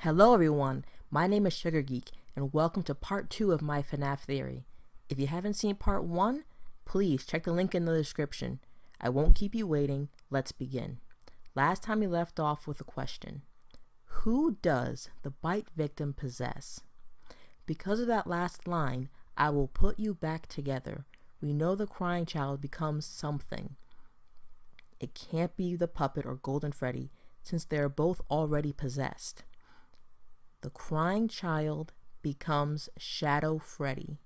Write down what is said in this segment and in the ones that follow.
Hello everyone, my name is Sugar Geek, and welcome to part 2 of my FNAF theory. If you haven't seen part 1, please check the link in the description. I won't keep you waiting, let's begin. Last time we left off with a question. Who does the bite victim possess? Because of that last line, I will put you back together. We know the crying child becomes something. It can't be the puppet or Golden Freddy, since they are both already possessed. The crying child becomes Shadow Freddy.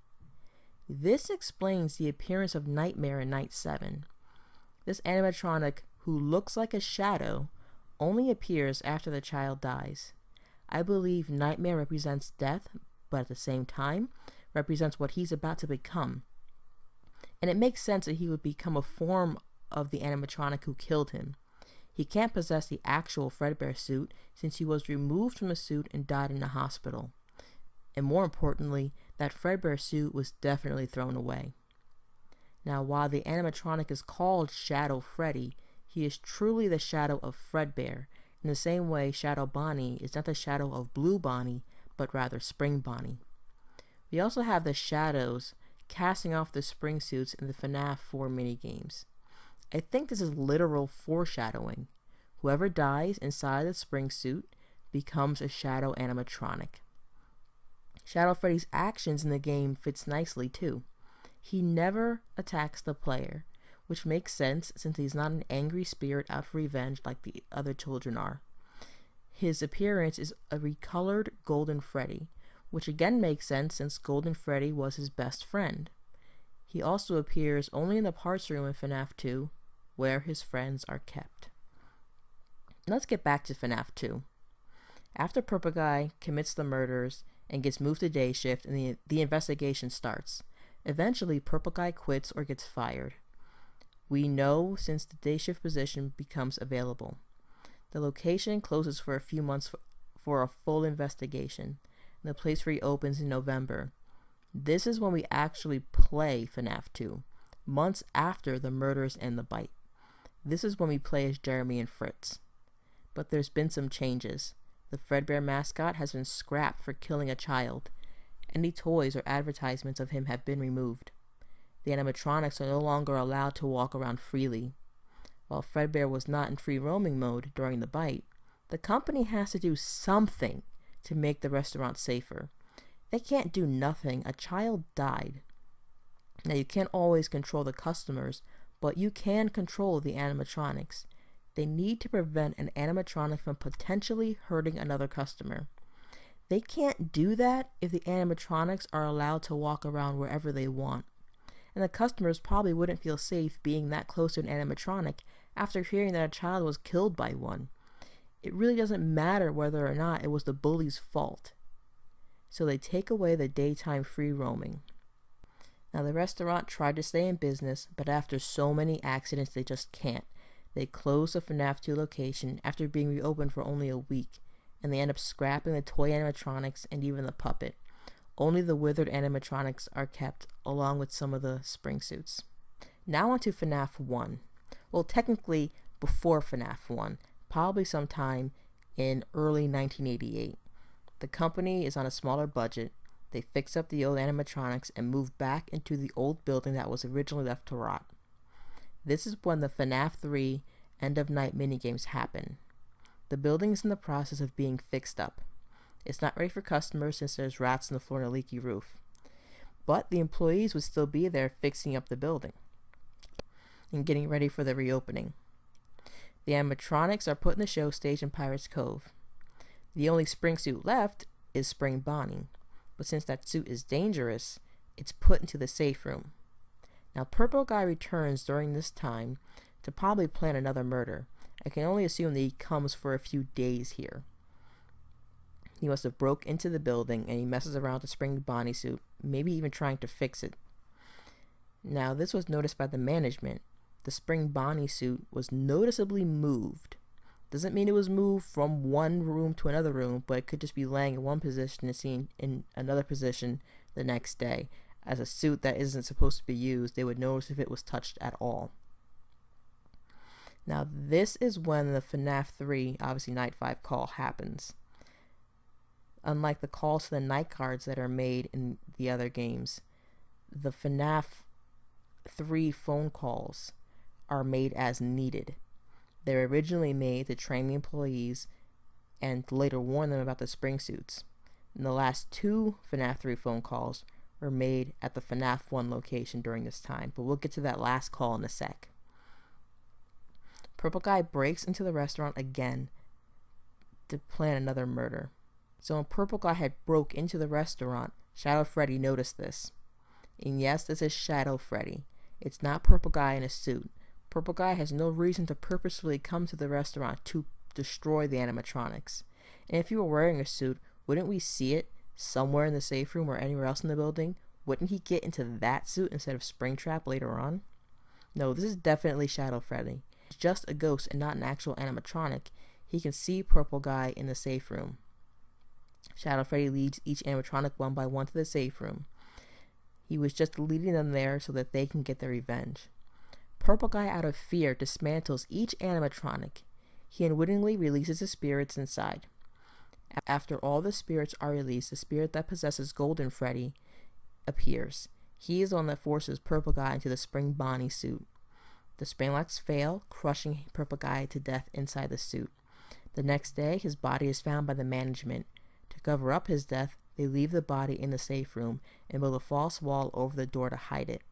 This explains the appearance of Nightmare in Night 7. This animatronic, who looks like a shadow, only appears after the child dies. I believe Nightmare represents death, but at the same time, represents what he's about to become. And it makes sense that he would become a form of the animatronic who killed him. He can't possess the actual Fredbear suit since he was removed from the suit and died in a hospital. And more importantly, that Fredbear suit was definitely thrown away. Now, while the animatronic is called Shadow Freddy, he is truly the shadow of Fredbear, in the same way Shadow Bonnie is not the shadow of Blue Bonnie, but rather Spring Bonnie. We also have the shadows casting off the spring suits in the FNAF 4 minigames. I think this is literal foreshadowing. Whoever dies inside the spring suit becomes a shadow animatronic. Shadow Freddy's actions in the game fits nicely too. He never attacks the player, which makes sense since he's not an angry spirit out for revenge like the other children are. His appearance is a recolored Golden Freddy, which again makes sense since Golden Freddy was his best friend. He also appears only in the parts room in FNAF 2, where his friends are kept. Let's get back to FNAF 2. After Purple Guy commits the murders and gets moved to day shift and the investigation starts, eventually Purple Guy quits or gets fired. We know since the day shift position becomes available. The location closes for a few months for a full investigation, and the place reopens in November. This is when we actually play FNAF 2, months after the murders and the bite. This is when we play as Jeremy and Fritz. But there's been some changes. The Fredbear mascot has been scrapped for killing a child. Any toys or advertisements of him have been removed. The animatronics are no longer allowed to walk around freely. While Fredbear was not in free roaming mode during the bite, the company has to do something to make the restaurant safer. They can't do nothing. A child died. Now, you can't always control the customers, but you can control the animatronics. They need to prevent an animatronic from potentially hurting another customer. They can't do that if the animatronics are allowed to walk around wherever they want. And the customers probably wouldn't feel safe being that close to an animatronic after hearing that a child was killed by one. It really doesn't matter whether or not it was the bully's fault. So they take away the daytime free roaming. Now, the restaurant tried to stay in business, but after so many accidents, they just can't. They close the FNAF 2 location after being reopened for only a week, and they end up scrapping the toy animatronics and even the puppet. Only the withered animatronics are kept, along with some of the spring suits. Now on to FNAF 1. Well, technically before FNAF 1, probably sometime in early 1988. The company is on a smaller budget. They fix up the old animatronics and move back into the old building that was originally left to rot. This is when the FNAF 3 end of night minigames happen. The building is in the process of being fixed up. It's not ready for customers since there's rats on the floor and a leaky roof. But the employees would still be there fixing up the building and getting ready for the reopening. The animatronics are put in the show stage in Pirates Cove. The only spring suit left is Spring Bonnie. But since that suit is dangerous, it's put into the safe room. Now, Purple Guy returns during this time to probably plan another murder. I can only assume that he comes for a few days here. He must have broke into the building and he messes around with the Spring Bonnie suit, maybe even trying to fix it. Now, this was noticed by the management. The Spring Bonnie suit was noticeably moved. Doesn't mean it was moved from one room to another room, but it could just be laying in one position and seen in another position the next day. As a suit that isn't supposed to be used, they would notice if it was touched at all. Now, this is when the FNAF 3, obviously Night 5 call happens. Unlike the calls to the night guards that are made in the other games, the FNAF 3 phone calls are made as needed. They were originally made to train the employees and later warn them about the spring suits. And the last 2 FNAF 3 phone calls were made at the FNAF 1 location during this time, but we'll get to that last call in a sec. Purple Guy breaks into the restaurant again to plan another murder. So when Purple Guy had broke into the restaurant, Shadow Freddy noticed this. And yes, this is Shadow Freddy. It's not Purple Guy in a suit. Purple Guy has no reason to purposefully come to the restaurant to destroy the animatronics. And if he were wearing a suit, wouldn't we see it somewhere in the safe room or anywhere else in the building? Wouldn't he get into that suit instead of Springtrap later on? No, this is definitely Shadow Freddy. He's just a ghost and not an actual animatronic. He can see Purple Guy in the safe room. Shadow Freddy leads each animatronic one by one to the safe room. He was just leading them there so that they can get their revenge. Purple Guy, out of fear, dismantles each animatronic. He unwittingly releases the spirits inside. After all the spirits are released, the spirit that possesses Golden Freddy appears. He is the one that forces Purple Guy into the Spring Bonnie suit. The spring locks fail, crushing Purple Guy to death inside the suit. The next day, his body is found by the management. To cover up his death, they leave the body in the safe room and build a false wall over the door to hide it.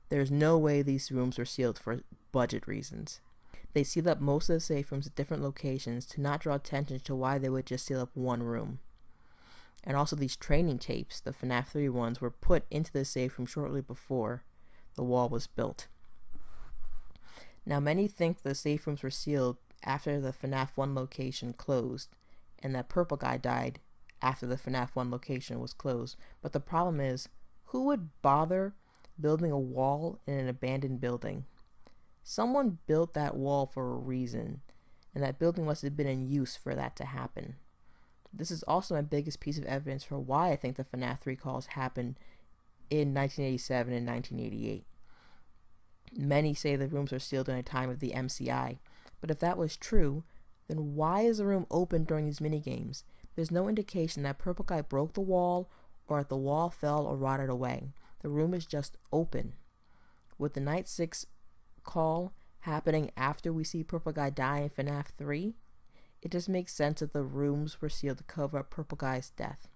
There's no way these rooms were sealed for budget reasons. They sealed up most of the safe rooms at different locations to not draw attention to why they would just seal up one room. And also these training tapes, the FNAF 3 ones, were put into the safe room shortly before the wall was built. Now many think the safe rooms were sealed after the FNAF 1 location closed, and that Purple Guy died after the FNAF 1 location was closed. But the problem is, who would bother building a wall in an abandoned building? Someone built that wall for a reason, and that building must have been in use for that to happen. This is also my biggest piece of evidence for why I think the FNAF 3 calls happened in 1987 and 1988. Many say the rooms were sealed during the time of the MCI, but if that was true, then why is the room open during these minigames? There's no indication that Purple Guy broke the wall or that the wall fell or rotted away. The room is just open. With the Night 6 call happening after we see Purple Guy die in FNAF 3, it just makes sense that the rooms were sealed to cover up Purple Guy's death.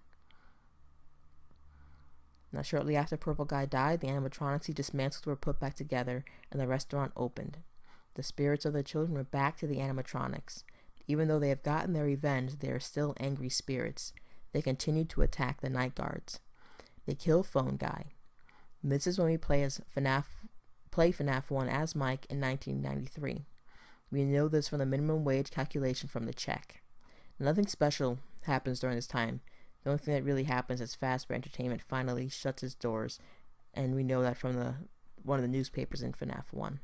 Now, shortly after Purple Guy died, the animatronics he dismantled were put back together and the restaurant opened. The spirits of the children were back to the animatronics. Even though they have gotten their revenge, they are still angry spirits. They continue to attack the night guards. They kill Phone Guy. And this is when we play FNAF 1 as Mike in 1993. We know this from the minimum wage calculation from the check. Nothing special happens during this time. The only thing that really happens is Fazbear Entertainment finally shuts its doors, and we know that from one of the newspapers in FNAF 1.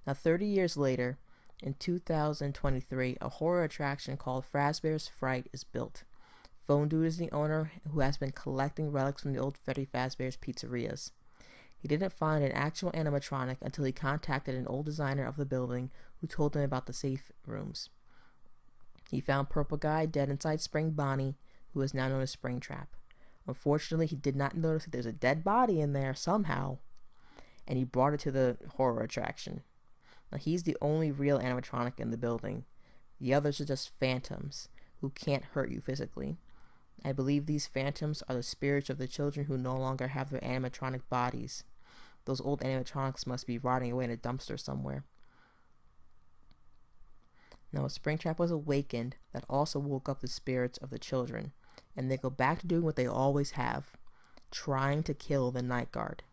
Now 30 years later, in 2023, a horror attraction called Fazbear's Fright is built. Phone Dude is the owner who has been collecting relics from the old Freddy Fazbear's pizzerias. He didn't find an actual animatronic until he contacted an old designer of the building who told him about the safe rooms. He found Purple Guy dead inside Spring Bonnie, who is now known as Springtrap. Unfortunately, he did not notice that there's a dead body in there somehow, and he brought it to the horror attraction. Now, he's the only real animatronic in the building. The others are just phantoms who can't hurt you physically. I believe these phantoms are the spirits of the children who no longer have their animatronic bodies. Those old animatronics must be rotting away in a dumpster somewhere. Now, a Springtrap was awakened that also woke up the spirits of the children, and they go back to doing what they always have, trying to kill the night guard.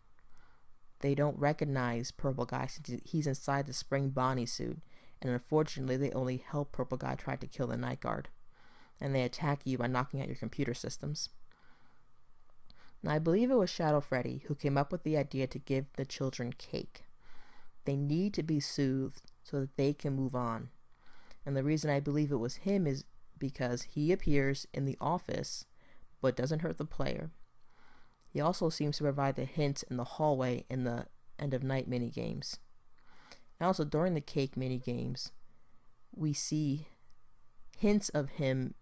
They don't recognize Purple Guy since he's inside the Spring Bonnie suit, and unfortunately they only help Purple Guy try to kill the night guard, and they attack you by knocking out your computer systems. Now, I believe it was Shadow Freddy who came up with the idea to give the children cake. They need to be soothed so that they can move on. And the reason I believe it was him is because he appears in the office but doesn't hurt the player. He also seems to provide the hints in the hallway in the end of night minigames. And also during the cake minigames, we see hints of him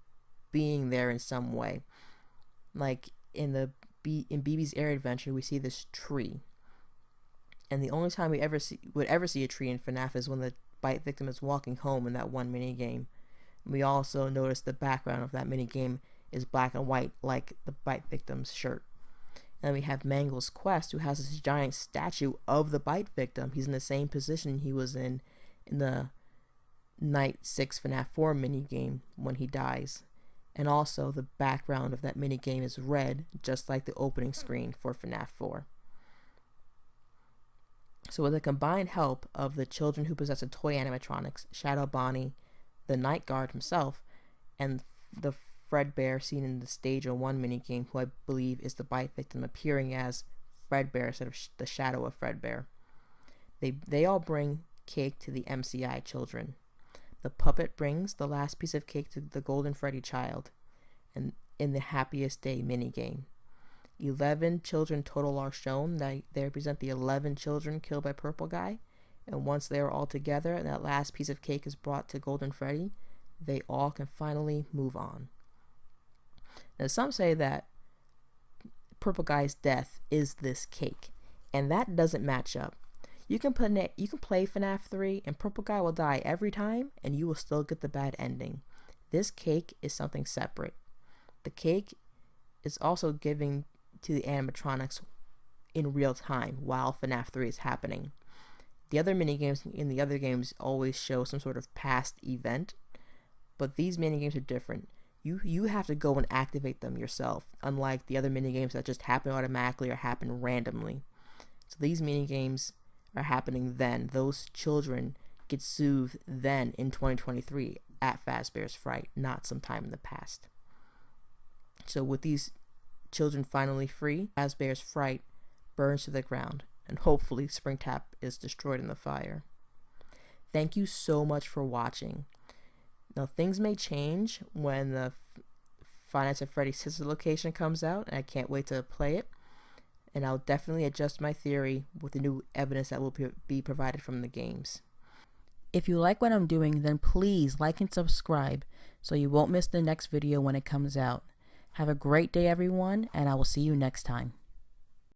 being there in some way. Like in BB's Air Adventure, we see this tree, and the only time we would ever see a tree in FNAF is when the bite victim is walking home in that one mini game. We also notice the background of that mini game is black and white, like the bite victim's shirt. And then we have Mangle's Quest, who has this giant statue of the bite victim. He's in the same position he was in the Night 6 FNAF 4 minigame when he dies. And also the background of that minigame is red, just like the opening screen for FNAF 4. So with the combined help of the children who possess the toy animatronics, Shadow Bonnie, the Night Guard himself, and the Fredbear seen in the Stage 1 minigame, who I believe is the bite victim appearing as Fredbear instead of the shadow of Fredbear, they all bring cake to the MCI children. The puppet brings the last piece of cake to the Golden Freddy child, and in the Happiest Day minigame. 11 children total are shown. They represent the 11 children killed by Purple Guy, and once they are all together and that last piece of cake is brought to Golden Freddy, they all can finally move on. Now, some say that Purple Guy's death is this cake, and that doesn't match up. You can play FNAF 3 and Purple Guy will die every time and you will still get the bad ending. This cake is something separate. The cake is also giving to the animatronics in real time while FNAF 3 is happening. The other minigames in the other games always show some sort of past event, but these minigames are different. You have to go and activate them yourself, unlike the other minigames that just happen automatically or happen randomly. So these minigames are happening then. Those children get soothed then in 2023 at Fazbear's Fright, not sometime in the past. So with these children finally free, Fazbear's Fright burns to the ground, and hopefully Springtap is destroyed in the fire. Thank you so much for watching. Now things may change when the Five Nights at Freddy's Sister location comes out, and I can't wait to play it. And I'll definitely adjust my theory with the new evidence that will be provided from the games. If you like what I'm doing, then please like and subscribe so you won't miss the next video when it comes out. Have a great day, everyone, and I will see you next time.